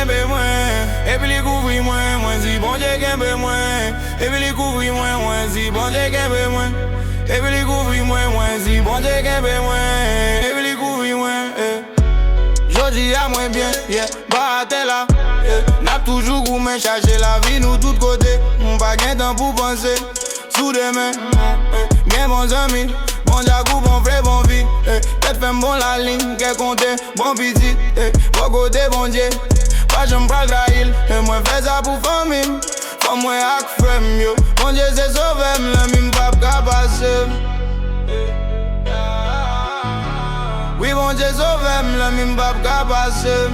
kembe mwen. Et puis li couvri mwen, mwen si bon Dieu kembe mwen. Et puis li couvri mwen, mwen si bon Dieu kembe mwen. Et puis li couvri mwen, mwen si bon Dieu kembe mwen. Et puis li couvri mwen, Jodi a moins bien, yeah, batte là, n'a toujours gourmet charger la vie nous tout côté. On pas gain temps pour penser, sous demain, bien bons amis, bon jagou, bon frère, bon vie, tête fait bon la ligne, qu'est compté, bon petit, bon côté, bon Dieu, pas j'aime pas le trahir, et moi fais ça pour famille, comme moi ak frère yo, bon Dieu c'est sauvé, le mime pas passer. Oui, bon Dieu sauve, la mime pas passer.